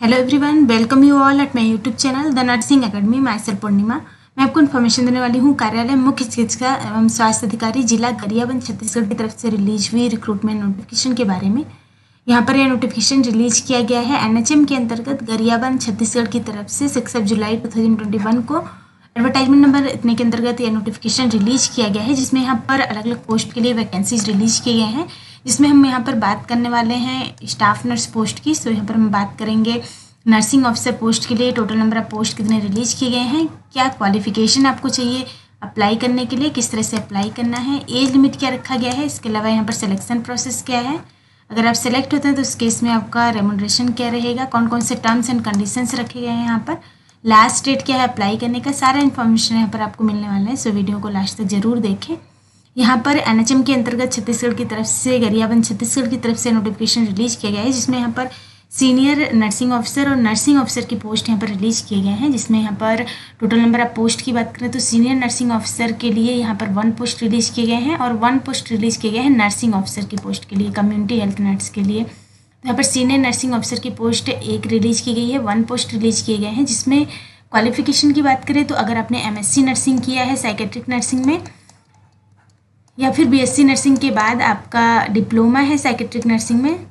Hello everyone, welcome you all at my YouTube channel the nursing academy. मैं self पूर्णिमा। मैं आपको information देने वाली हूँ कार्यालय मुख्य चिकित्सा एवं स्वास्थ्य अधिकारी जिला गरियाबंद छत्तीसगढ़ की तरफ से रिलीज हुई रिक्रूटमेंट नोटिफिकेशन के बारे में। यहाँ पर यह नोटिफिकेशन रिलीज किया गया है एनएचएम के अंतर्गत गरियाबंद छत्तीसगढ़ की तरफ से 6 जुलाई 2021 को। एडवर्टाइजमेंट नंबर इतने के अंतर्गत यह नोटिफिकेशन रिलीज किया गया है, जिसमें यहाँ पर अलग अलग पोस्ट के लिए वैकेंसीज रिलीज किए गए हैं, जिसमें हम यहाँ पर बात करने वाले हैं स्टाफ नर्स पोस्ट की। सो यहाँ पर हम बात करेंगे नर्सिंग ऑफिसर पोस्ट के लिए टोटल नंबर ऑफ पोस्ट कितने रिलीज किए गए हैं, क्या क्वालिफिकेशन आपको चाहिए अप्लाई करने के लिए, किस तरह से अप्लाई करना है, एज लिमिट क्या रखा गया है, इसके अलावा यहाँ पर सिलेक्शन प्रोसेस क्या है, अगर आप सेलेक्ट होते हैं तो उस केस में आपका रेमुनरेशन क्या रहेगा, कौन कौन से टर्म्स एंड कंडीशंस रखे गए हैं, यहाँ पर लास्ट डेट क्या है अप्लाई करने का, सारा इन्फॉर्मेशन यहाँ पर आपको मिलने वाला है। सो वीडियो को लास्ट तक जरूर देखें। यहाँ पर एनएचएम के अंतर्गत छत्तीसगढ़ की तरफ से गरियाबंद छत्तीसगढ़ की तरफ से नोटिफिकेशन रिलीज किया गया है, जिसमें यहाँ पर सीनियर नर्सिंग ऑफिसर और नर्सिंग ऑफिसर की पोस्ट यहाँ पर रिलीज किए गए हैं, जिसमें यहाँ पर टोटल नंबर ऑफ पोस्ट की बात करें तो सीनियर नर्सिंग ऑफिसर के लिए यहाँ पर 1 पोस्ट रिलीज किए गए हैं और 1 पोस्ट रिलीज किए गए हैं नर्सिंग ऑफिसर की पोस्ट के लिए, कम्युनिटी हेल्थ नर्स के लिए। तो यहाँ पर सीनियर नर्सिंग ऑफिसर की पोस्ट 1 रिलीज की गई है, 1 पोस्ट रिलीज किए गए हैं, जिसमें क्वालिफिकेशन की बात करें तो अगर आपने एमएससी नर्सिंग किया है साइकेट्रिक नर्सिंग में, या फिर बीएससी नर्सिंग के बाद आपका डिप्लोमा है साइकेट्रिक नर्सिंग में,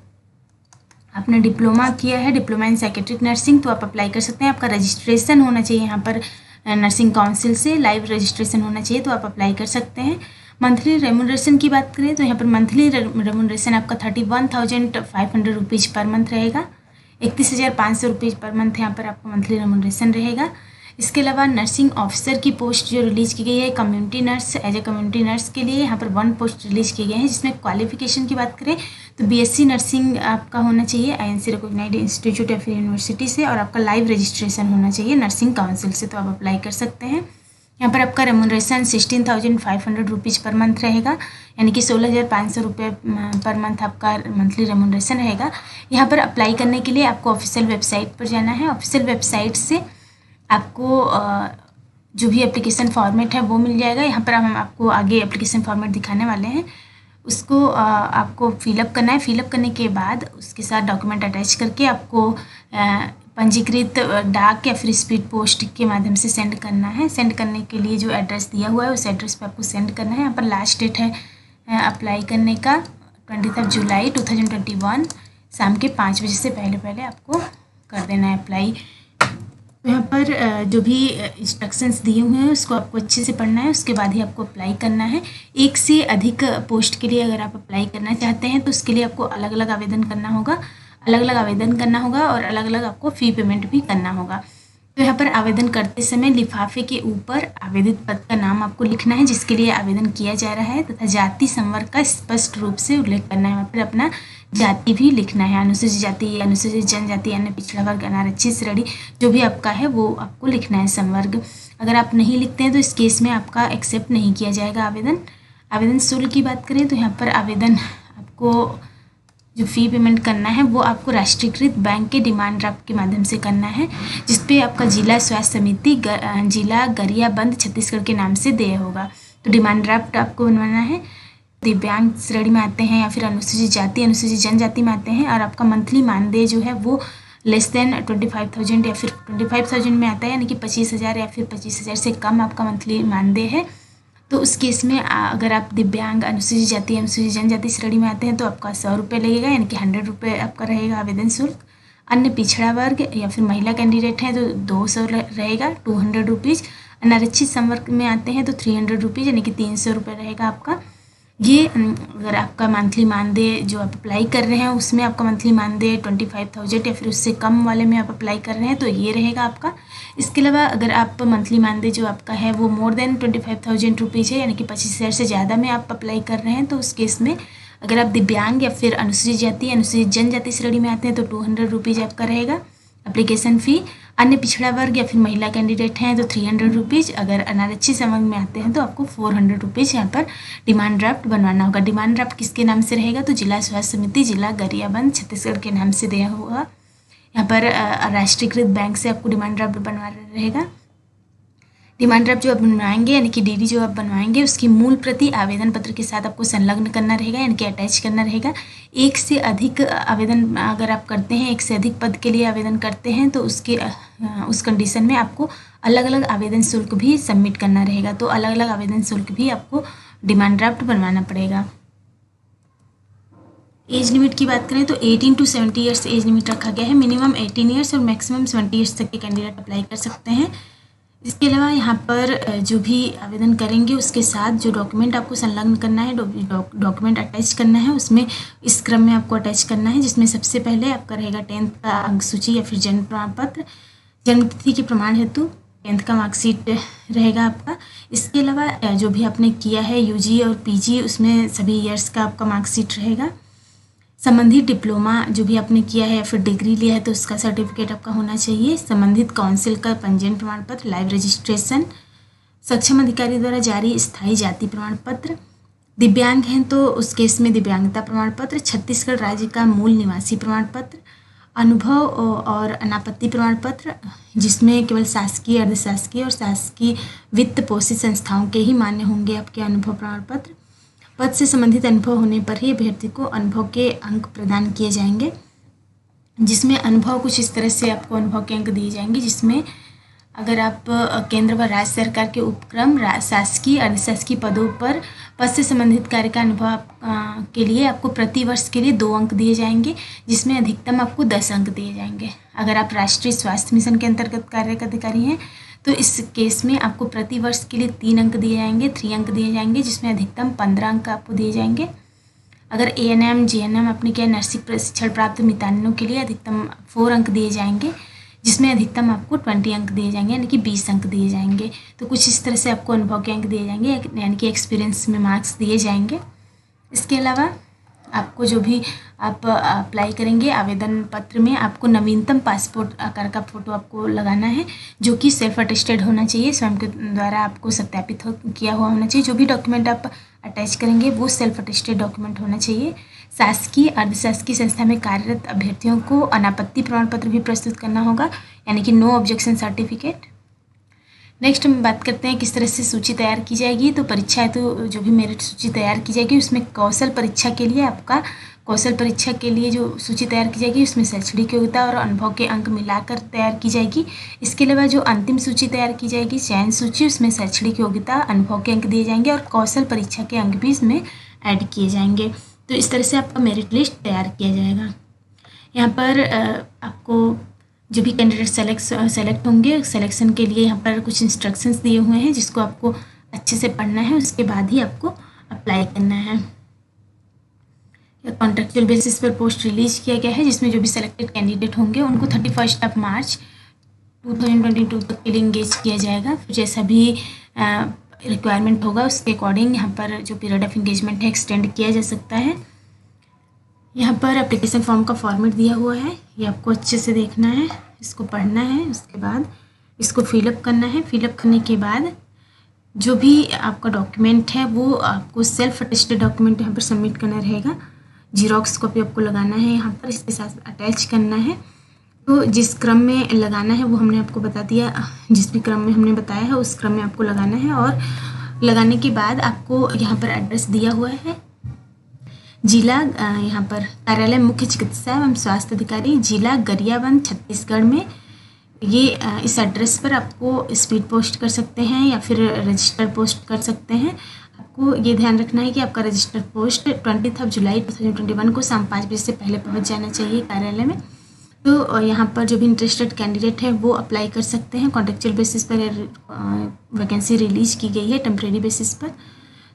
आपने डिप्लोमा किया है डिप्लोमा इन साइकेट्रिक नर्सिंग, तो आप अप्लाई कर सकते हैं। आपका रजिस्ट्रेशन होना चाहिए यहाँ पर नर्सिंग काउंसिल से, लाइव रजिस्ट्रेशन होना चाहिए, तो आप अप्लाई कर सकते हैं। मंथली रेमुनरेशन की बात करें तो यहाँ पर मंथली रेमुनरेशन आपका 31,500 रुपीज़ पर मंथ रहेगा, 31,500 रुपीज़ पर मंथ यहाँ पर आपका मंथली रेमुनरेशन रहेगा। इसके अलावा नर्सिंग ऑफिसर की पोस्ट जो रिलीज की गई है community nurse, as a community nurse के लिए यहाँ पर 1 पोस्ट रिलीज किए गए हैं, जिसमें क्वालिफिकेशन की बात करें तो बीएससी नर्सिंग आपका होना चाहिए आईएनसी रिकॉग्नाइज्ड इंस्टीट्यूट या फिर यूनिवर्सिटी से, और आपका लाइव रजिस्ट्रेशन होना चाहिए नर्सिंग काउंसिल से, तो आप अप्लाई कर सकते हैं। यहाँ पर आपका रेमुनरेशन 16,500 रुपीज़ पर मंथ रहेगा, यानी कि 16,500 रुपये पर मंथ आपका मंथली रेमुनरेशन रहेगा। यहाँ पर अप्लाई करने के लिए आपको ऑफिशियल वेबसाइट पर जाना है। ऑफिशियल वेबसाइट से आपको जो भी एप्लीकेशन फॉर्मेट है वो मिल जाएगा। यहाँ पर हम आपको आगे एप्लीकेशन फॉर्मेट दिखाने वाले हैं, उसको आपको फिलअप करना है। फिलअप करने के बाद उसके साथ डॉक्यूमेंट अटैच करके आपको पंजीकृत डाक या फिर स्पीड पोस्ट के माध्यम से सेंड करना है। सेंड करने के लिए जो एड्रेस दिया हुआ है उस एड्रेस पे आपको सेंड करना है। यहाँ पर लास्ट डेट है अप्लाई करने का 20 जुलाई 2021 शाम के 5 बजे से पहले आपको कर देना है अप्लाई। तो यहाँ पर जो भी इंस्ट्रक्शंस दिए हुए हैं उसको आपको अच्छे से पढ़ना है, उसके बाद ही आपको अप्लाई करना है। 1 से अधिक पोस्ट के लिए अगर आप अप्लाई करना चाहते हैं तो उसके लिए आपको अलग अलग आवेदन करना होगा और अलग अलग आपको फ़ी पेमेंट भी करना होगा। तो यहाँ पर आवेदन करते समय लिफाफे के ऊपर आवेदित पद का नाम आपको लिखना है जिसके लिए आवेदन किया जा रहा है, तथा जाति संवर्ग का स्पष्ट रूप से उल्लेख करना है। फिर अपना जाति भी लिखना है, अनुसूचित जाति, अनुसूचित जनजाति, अन्य पिछड़ा वर्ग, अनारक्षित श्रेणी, जो भी आपका है वो आपको लिखना है संवर्ग। अगर आप नहीं लिखते हैं तो इस केस में आपका एक्सेप्ट नहीं किया जाएगा आवेदन। आवेदन शुल्क की बात करें तो यहाँ पर आवेदन आपको जो फ़ी पेमेंट करना है वो आपको राष्ट्रीयकृत बैंक के डिमांड ड्राफ्ट के माध्यम से करना है, जिसपे आपका जिला स्वास्थ्य समिति जिला गरियाबंद छत्तीसगढ़ के नाम से देय होगा। तो डिमांड ड्राफ्ट आपको बनवाना है। दिव्यांग श्रेणी में आते हैं या फिर अनुसूचित जाति अनुसूचित जनजाति में आते हैं, और आपका मंथली मानदेय जो है वो लेस देन 25,000 या फिर 25,000 में आता है, यानी कि 25,000 या फिर 25,000 से कम आपका मंथली मानदेय है। तो उस केस में अगर आप दिव्यांग अनुसूचित जाति अनुसूचित जनजाति श्रेणी में आते हैं तो आपका 100 रुपये लगेगा, यानी कि 100 रुपये आपका रहेगा आवेदन शुल्क। अन्य पिछड़ा वर्ग या फिर महिला कैंडिडेट हैं तो 200 रहेगा, 200 रुपीज़। अनारक्षित संवर्ग में आते हैं तो 300 रुपीज़, यानी कि 300 रुपये रहेगा आपका। ये अगर आपका मंथली मानदेय जो आप अप्लाई कर रहे हैं उसमें आपका मंथली मानदेय 25,000 या फिर उससे कम वाले में आप अप्लाई कर रहे हैं तो ये रहेगा आपका। इसके अलावा अगर आप मंथली मानदेय जो आपका है वो मोर देन 25,000 रुपीज़ है, यानी कि 25,000 से ज़्यादा में आप अप्लाई कर रहे हैं, तो उस केस में अगर आप दिव्यांग या फिर अनुसूचित जाति अनुसूचित जनजाति श्रेणी में आते हैं तो 200 रुपीज़ आपका रहेगा एप्लीकेशन फ़ी। अन्य पिछड़ा वर्ग या फिर महिला कैंडिडेट हैं तो 300 रुपीज़। अगर अनारक्षित संवर्ग में आते हैं तो आपको 400 रुपीज़ यहाँ पर डिमांड ड्राफ्ट बनवाना होगा। डिमांड ड्राफ्ट किसके नाम से रहेगा तो जिला स्वास्थ्य समिति जिला गरियाबंद छत्तीसगढ़ के नाम से दिया होगा। यहाँ पर राष्ट्रीयकृत बैंक से आपको डिमांड ड्राफ्ट बनवा रहेगा। डिमांड ड्राफ्ट जो आप बनवाएंगे यानी कि डीडी जो आप बनवाएंगे उसकी मूल प्रति आवेदन पत्र के साथ आपको संलग्न करना रहेगा, यानी कि अटैच करना रहेगा। एक से अधिक आवेदन अगर आप करते हैं, एक से अधिक पद के लिए आवेदन करते हैं तो उस कंडीशन में आपको अलग अलग आवेदन शुल्क भी सबमिट करना रहेगा। तो अलग अलग आवेदन शुल्क भी आपको डिमांड ड्राफ्ट बनवाना पड़ेगा। एज लिमिट की बात करें तो 18 to 70 ईयर्स एज लिमिट रखा गया है। मिनिमम 18 ईयर्स और मैक्सिमम 70 ईयर्स तक के कैंडिडेट अप्लाई कर सकते हैं। इसके अलावा यहाँ पर जो भी आवेदन करेंगे उसके साथ जो डॉक्यूमेंट आपको संलग्न करना है, डॉक्यूमेंट अटैच करना है, उसमें इस क्रम में आपको अटैच करना है, जिसमें सबसे पहले आपका रहेगा 10th का अंक सूची या फिर जन्म प्रमाण पत्र, जन्म तिथि के प्रमाण हेतु 10th का मार्कशीट रहेगा आपका। इसके अलावा जो भी आपने किया है यूजी और पीजी उसमें सभी ईयर्स का आपका मार्कशीट रहेगा। संबंधित डिप्लोमा जो भी आपने किया है या फिर डिग्री लिया है तो उसका सर्टिफिकेट आपका होना चाहिए। संबंधित काउंसिल का पंजीयन प्रमाण पत्र, लाइव रजिस्ट्रेशन, सक्षम अधिकारी द्वारा जारी स्थायी जाति प्रमाण पत्र, दिव्यांग हैं तो उस केस में दिव्यांगता प्रमाण पत्र, छत्तीसगढ़ राज्य का मूल निवासी प्रमाण पत्र, अनुभव और अनापत्ति प्रमाण पत्र जिसमें केवल शासकीय, अर्धशासकीय और शासकीय वित्त पोषित संस्थाओं के ही मान्य होंगे आपके अनुभव प्रमाण पत्र। पद से संबंधित अनुभव होने पर ही अभ्यर्थी को अनुभव के अंक प्रदान किए जाएंगे, जिसमें अनुभव कुछ इस तरह से आपको अनुभव के अंक दिए जाएंगे, जिसमें अगर आप केंद्र व राज्य सरकार के उपक्रम, शासकीय, अर्धशासकीय पदों पर पद से संबंधित कार्य का अनुभव के लिए आपको प्रति वर्ष के लिए 2 अंक दिए जाएंगे, जिसमें अधिकतम आपको 10 अंक दिए जाएंगे। अगर आप राष्ट्रीय स्वास्थ्य मिशन के अंतर्गत कार्यरत अधिकारी हैं तो इस केस में आपको प्रति वर्ष के लिए 3 अंक दिए जाएंगे, 3 अंक दिए जाएंगे, जिसमें अधिकतम 15 अंक आपको दिए जाएंगे। अगर ANM, GNM आपने किया नर्सिंग प्रशिक्षण प्राप्त मितानिनों के लिए अधिकतम 4 अंक दिए जाएंगे, जिसमें अधिकतम आपको 20 अंक दिए जाएंगे, यानी कि 20 अंक दिए जाएंगे। तो कुछ इस तरह से आपको अनुभव के अंक दिए जाएंगे, यानी कि एक्सपीरियंस में मार्क्स दिए जाएंगे। इसके अलावा आपको जो भी आप अप्लाई करेंगे आवेदन पत्र में आपको नवीनतम पासपोर्ट आकार का फ़ोटो आपको लगाना है, जो कि सेल्फ अटेस्टेड होना चाहिए, स्वयं के द्वारा आपको सत्यापित किया हुआ होना चाहिए। जो भी डॉक्यूमेंट आप अटैच करेंगे वो सेल्फ अटेस्टेड डॉक्यूमेंट होना चाहिए। शासकीय, अर्धशासकीय संस्था में कार्यरत अभ्यर्थियों को अनापत्ति प्रमाण पत्र भी प्रस्तुत करना होगा, यानी कि नो ऑब्जेक्शन सर्टिफिकेट। नेक्स्ट हम बात करते हैं किस तरह से सूची तैयार की जाएगी। तो परीक्षा है तो जो भी मेरिट सूची तैयार की जाएगी उसमें कौशल परीक्षा के लिए आपका कौशल परीक्षा के लिए जो सूची तैयार की जाएगी उसमें शैक्षणिक योग्यता और अनुभव के अंक मिलाकर तैयार की जाएगी। इसके अलावा जो अंतिम सूची तैयार की जाएगी चयन सूची, उसमें शैक्षणिक योग्यता, अनुभव के अंक दिए जाएंगे और कौशल परीक्षा के अंक भी इसमें ऐड किए जाएंगे। तो इस तरह से आपका मेरिट लिस्ट तैयार किया जाएगा। यहाँ पर आपको जो भी कैंडिडेट सेलेक्ट होंगे, सिलेक्शन के लिए यहाँ पर कुछ इंस्ट्रक्शंस दिए हुए हैं जिसको आपको अच्छे से पढ़ना है, उसके बाद ही आपको अप्लाई करना है। कॉन्ट्रेक्चुअल बेसिस पर पोस्ट रिलीज किया गया है, जिसमें जो भी सेलेक्टेड कैंडिडेट होंगे उनको 31 मार्च 2022 तक के लिए इंगेज किया जाएगा। फिर जैसा भी रिक्वायरमेंट होगा उसके अकॉर्डिंग यहाँ पर जो पीरियड ऑफ इंगेजमेंट है एक्सटेंड किया जा सकता है। यहाँ पर एप्लीकेशन फॉर्म का फॉर्मेट दिया हुआ है, ये आपको अच्छे से देखना है, इसको पढ़ना है, उसके बाद इसको फिलअप करना है। फिलअप करने के बाद जो भी आपका डॉक्यूमेंट है वो आपको सेल्फ अटेस्टेड डॉक्यूमेंट यहाँ पर सबमिट करना रहेगा। जीरोक्स कॉपी आपको लगाना है, यहाँ पर इसके साथ अटैच करना है। तो जिस क्रम में लगाना है वो हमने आपको बता दिया, जिस भी क्रम में हमने बताया है उस क्रम में आपको लगाना है। और लगाने के बाद आपको यहाँ पर एड्रेस दिया हुआ है, जिला यहाँ पर कार्यालय मुख्य चिकित्सा एवं स्वास्थ्य अधिकारी, जिला गरियाबंद, छत्तीसगढ़ में। ये इस एड्रेस पर आपको स्पीड पोस्ट कर सकते हैं या फिर रजिस्टर पोस्ट कर सकते हैं। आपको ये ध्यान रखना है कि आपका रजिस्टर पोस्ट 20 जुलाई 2021 को शाम 5 बजे से पहले पहुंच जाना चाहिए कार्यालय में। तो यहाँ पर जो भी इंटरेस्टेड कैंडिडेट है वो अप्लाई कर सकते हैं। कॉन्ट्रेक्चुअल बेसिस पर वैकेंसी रिलीज की गई है टेम्प्रेरी बेसिस पर।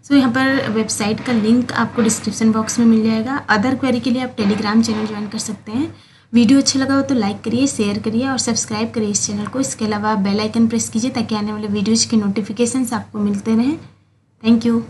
सो यहाँ पर वेबसाइट का लिंक आपको डिस्क्रिप्शन बॉक्स में मिल जाएगा। अदर क्वेरी के लिए आप टेलीग्राम चैनल ज्वाइन कर सकते हैं। वीडियो अच्छा लगा हो तो लाइक करिए, शेयर करिए और सब्सक्राइब करिए इस चैनल को। इसके अलावा बेल आइकन प्रेस कीजिए ताकि आने वाले वीडियोज़ के नोटिफिकेशंस आपको मिलते रहें। Thank you.